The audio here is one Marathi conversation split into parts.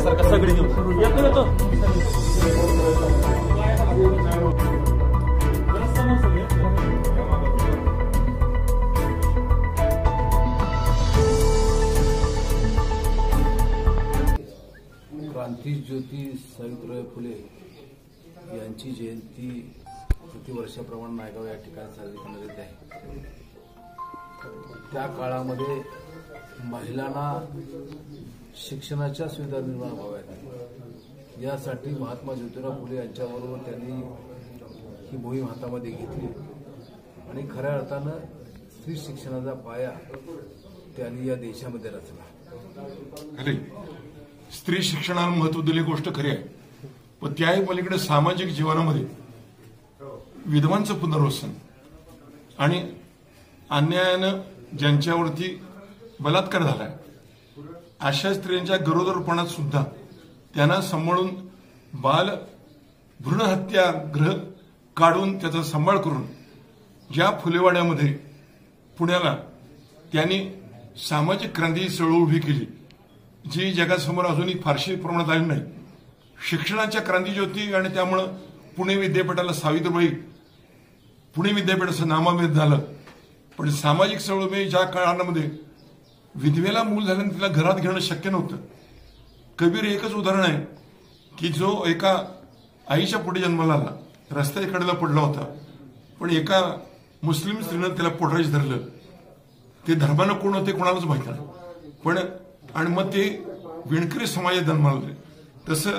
सारखा सगळी घेऊन येतो. क्रांतिज्योती सावित्रीबाई फुले यांची जयंती प्रतिवर्षाप्रमाणे नायगाव या ठिकाणी साजरी करण्यात येत आहे. त्या काळामध्ये महिलांना शिक्षणाच्या सुविधा निर्माण व्हाव्यात यासाठी महात्मा ज्योतिराव फुले यांच्याबरोबर त्यांनी ही मोहीम हातामध्ये घेतली आणि खऱ्या अर्थानं स्त्री शिक्षणाचा पाया त्यांनी या देशामध्ये रचला. अरे स्त्री शिक्षणाला महत्व दिली गोष्ट खरी आहे, पण त्याही पलीकडे सामाजिक जीवनामध्ये विधवांचं पुनर्वसन आणि अन्यायानं ज्यांच्यावरती बलात्कार झालाय अशा स्त्रियांच्या गरोदरपणात सुद्धा त्यांना सांभाळून बाल भ्रूण हत्यागृह काढून त्याचा सांभाळ करून ज्या फुलेवाड्यामध्ये पुण्याला त्यांनी सामाजिक क्रांती चळवळ उभी केली जी जगासमोर अजूनही फारशी प्रमाणात आली नाही. शिक्षणाच्या क्रांतिज्योती आणि त्यामुळं पुणे विद्यापीठाला सावित्रीबाई पुणे विद्यापीठ असं नामाभित झालं. पण सामाजिक चळवळीमध्ये ज्या काळामध्ये विधवेला मूल झाल्यानं तिला घरात घेणं शक्य नव्हतं. कबीर एकच उदाहरण आहे की जो एका आईच्या पोटी जन्माला आला, रस्त्याच्या कडेला पडला होता, पण एका मुस्लिम स्त्रीनं त्याला पोटाशी धरलं. ते धर्मानं कोण होते कोणालाच माहिती नाही, पण आणि मग ते विणकरी समाजात जन्माला आले. तसं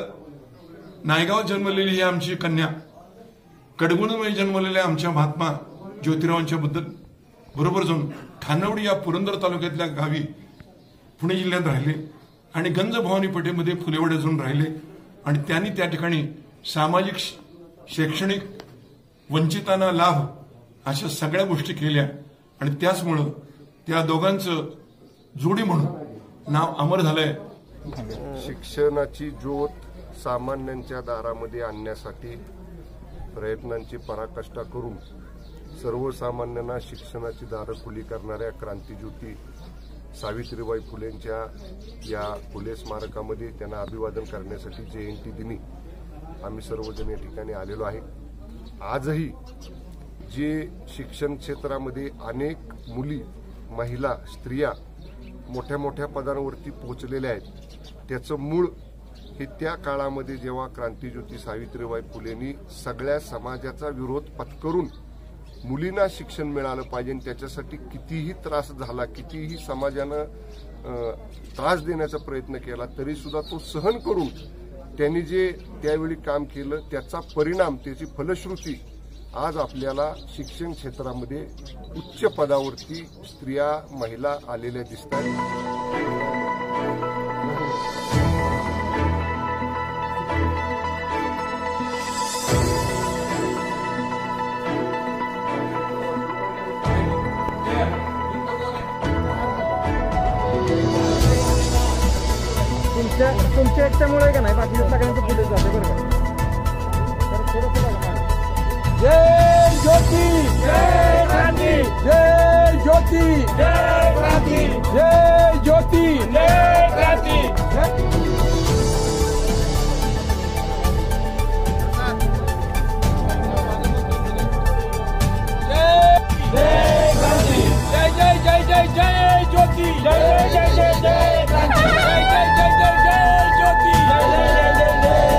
नायगावात जन्मलेली ही आमची कन्या, कडगुणमध्ये जन्मलेल्या आमच्या महात्मा ज्योतिरावांच्या बद्दल बरोबर जाऊन खानवडी या पुरंदर तालुक्यातल्या गावी पुणे जिल्ह्यात राहिले आणि गंज भवानी पेठेमध्ये फुलेवाड्या जाऊन राहिले आणि त्यांनी त्या ठिकाणी सामाजिक शैक्षणिक वंचितांना लाभ अशा सगळ्या गोष्टी केल्या आणि त्याचमुळं त्या दोघांचं जोडी म्हणून नाव अमर झालंय. शिक्षणाची ज्योत सामान्यांच्या दारामध्ये आणण्यासाठी प्रयत्नांची पराकाष्ठा करून सर्वसामान्यांना शिक्षणाची दारं खुली करणाऱ्या क्रांतिज्योती सावित्रीबाई फुलेंच्या या फुले स्मारकामध्ये त्यांना अभिवादन करण्यासाठी जयंती दिनी आम्ही सर्वजण या ठिकाणी आलेलो आहे. आजही जे शिक्षण क्षेत्रामध्ये अनेक मुली, महिला, स्त्रिया मोठ्या मोठ्या पदांवरती पोहोचलेल्या आहेत, त्याचं मूळ हे त्या काळामध्ये जेव्हा क्रांतिज्योती सावित्रीबाई फुलेंनी सगळ्या समाजाचा विरोध पत्करून मुलींना शिक्षण मिळालं पाहिजे, त्याच्यासाठी कितीही त्रास झाला, कितीही समाजानं त्रास देण्याचा प्रयत्न केला, तरी सुद्धा तो सहन करून त्यांनी जे त्यावेळी काम केलं त्याचा परिणाम, त्याची फलश्रुती आज आपल्याला शिक्षण क्षेत्रामध्ये उच्च पदावरती स्त्रिया, महिला आलेल्या दिसतात. तुमच्या एकट्यामुळे का नाही, बाकीच्या सगळ्यांचं पुढे जाते बरोबर. जय ज्योती, जय क्रांती, जय ज्योती, जय क्रांती, जय ज्योती, जय क्रांती. जय क्रांती, जय जय जय जय जय ज्योती, जय जय जय जय क्रांती, जय जय जय जय जय ज्योती, जय जय जय जय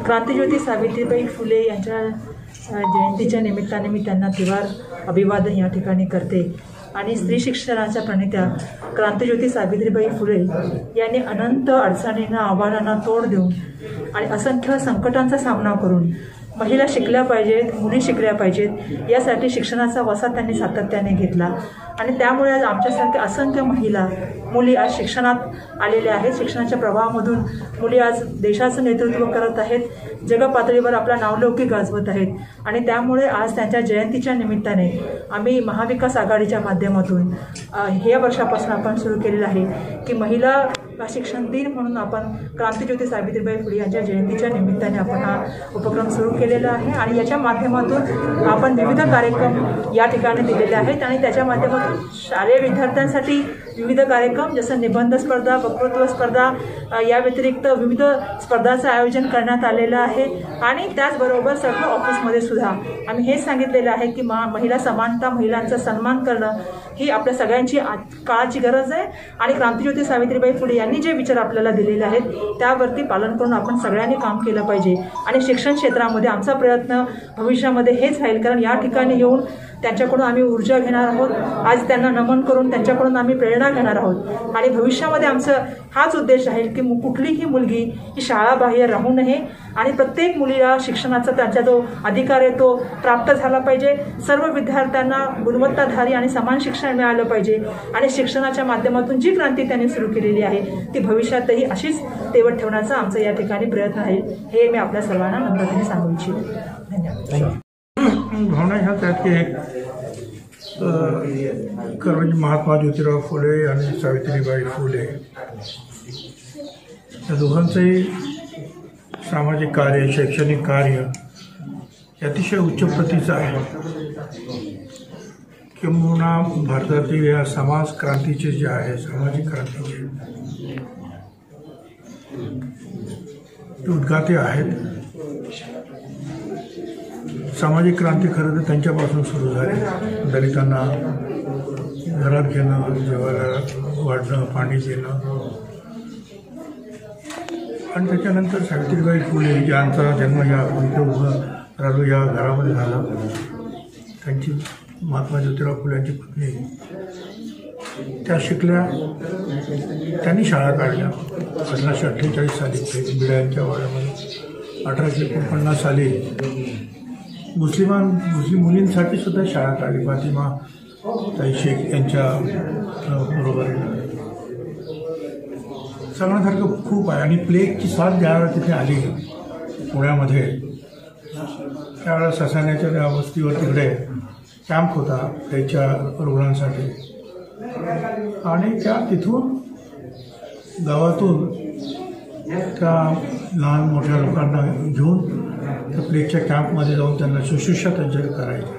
क्रांतिज्योती सावित्रीबाई फुले यांच्या जयंतीच्या निमित्ताने मी त्यांना त्रिवार अभिवादन या ठिकाणी करते। आणि स्त्री शिक्षणाच्या प्रणेत्या क्रांतिज्योती सावित्रीबाई फुले यांनी अनंत अडचणींना आव्हानांना तोड देऊन आणि असंख्य संकटांचा सामना करून महिला शिकल्या पाहिजेत, मुली शिकल्या पाहिजेत यासाठी शिक्षणाचा वसा त्यांनी सातत्याने घेतला आणि त्यामुळे आज आमच्यासारख्या असंख्य महिला मुली आज शिक्षणात आलेल्या आहेत। शिक्षणाच्या प्रवाहामधून मुली आज देशाचं नेतृत्व करत आहेत, जगपातळीवर आपला नावलौकिक गाजवत आहेत आणि त्यामुळे आज त्यांच्या जयंतीच्या निमित्ताने आम्ही महाविकास आघाडीच्या माध्यमातून या वर्षापासून आपण सुरू केलेलं आहे की महिला शिक्षण दिन म्हणून आपण क्रांतिज्योती सावित्रीबाई फुले यांच्या जयंतीच्या निमित्ताने आपण हा उपक्रम सुरू केलेला आहे आणि याच्या माध्यमातून आपण विविध कार्यक्रम या ठिकाणी दिलेले आहेत आणि त्याच्या माध्यमातून शालेय विद्यार्थ्यांसाठी विविध कार्यक्रम जसं निबंध स्पर्धा, वक्तृत्व स्पर्धा या व्यतिरिक्त विविध स्पर्धांचं आयोजन करण्यात आलेलं आहे आणि त्याचबरोबर सर्व ऑफिसमध्ये सुद्धा आम्ही हेच सांगितलेलं आहे की महिला समानता, महिलांचा सन्मान करणं ही आपल्या सगळ्यांची काळाची गरज आहे आणि क्रांतिज्योती सावित्रीबाई फुले यांनी जे विचार आपल्याला दिलेले आहेत त्यावरती पालन करून आपण सगळ्यांनी काम केलं पाहिजे आणि शिक्षण क्षेत्रामध्ये आमचा प्रयत्न भविष्यामध्ये हेच राहील कारण या ठिकाणी येऊन त्यांच्याकडून आम्ही ऊर्जा घेणार आहोत, आज त्यांना नमन करून त्यांच्याकडून आम्ही प्रेरणा घेणार आहोत आणि भविष्यामध्ये आमचं हाच उद्देश राहील की कुठलीही मुलगी ही शाळाबाह्य राहू नये आणि प्रत्येक मुलीला शिक्षणाचा त्यांचा जो अधिकार आहे तो प्राप्त झाला पाहिजे। सर्व विद्यार्थ्यांना गुणवत्ताधारी आणि समान शिक्षण मिळालं पाहिजे आणि शिक्षणाच्या माध्यमातून जी क्रांती त्यांनी सुरू केलेली आहे ती भविष्यातही अशीच तेवत ठेवण्याचा आमचा या ठिकाणी प्रयत्न राहील हे मी आपल्या सर्वांना नम्रतेने सांगू इच्छिते। धन्यवाद। भावना ह्याच आहेत की म्हणजे महात्मा ज्योतिराव फुले आणि सावित्रीबाई फुले या दोघांचंही सामाजिक कार्य, शैक्षणिक कार्य अतिशय उच्च प्रतीचं आहे। किंबहुना भारतातील या समाज क्रांतीचे जे आहे, सामाजिक क्रांतीचे उद्गाते आहेत। सामाजिक क्रांती खरं तर त्यांच्यापासून सुरू झाली। दलितांना घरात घेणं, जेवायला वाढणं, पाणी देणं आणि त्याच्यानंतर सावित्रीबाई फुले ज्यांचा जन्म या राजू या घरामध्ये झाला, त्यांची महात्मा ज्योतिराव फुले यांची पत्नी त्या शिकल्या, त्यांनी शाळा काढल्या 1848 साली बिड्यांच्या वाड्यामध्ये। 1849 साली मुस्लिम मुलींसाठी सुद्धा शाळा काढली फातिमा ताई शेख यांच्या बरोबरीनं। सांगण्यासारखं खूप आहे आणि प्लेगची साथ ज्यावेळेला तिथे आली पुण्यामध्ये त्यावेळेला ससाण्याच्या त्या वस्तीवर तिकडे कॅम्प होता प्लेगच्या रुग्णांसाठी आणि त्या तिथून गावातून त्या लहान मोठ्या लोकांना घेऊन त्या प्लेगच्या कॅम्पमध्ये जाऊन त्यांना शुश्रूषा त्यांच्याकडे करायची।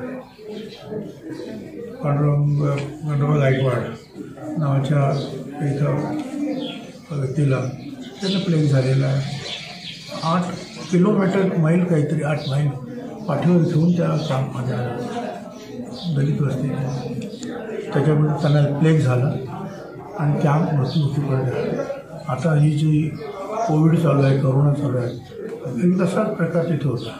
पांडुरंग गायकवाड नावाच्या एका व्यक्तीला त्यांना प्लेग झालेला आहे। 8 किलोमीटर मैल काहीतरी 8 मैल पाठीवर घेऊन त्या कॅम्पमध्ये आल्या दलित वस्ती। त्याच्यामुळे त्यांना प्लेग झाला आणि कॅम्प मृत्युमुखी पडला। आता ही जी कोविड चालू आहे, कोरोना चालू आहे, तसाच प्रकार तिथे होता।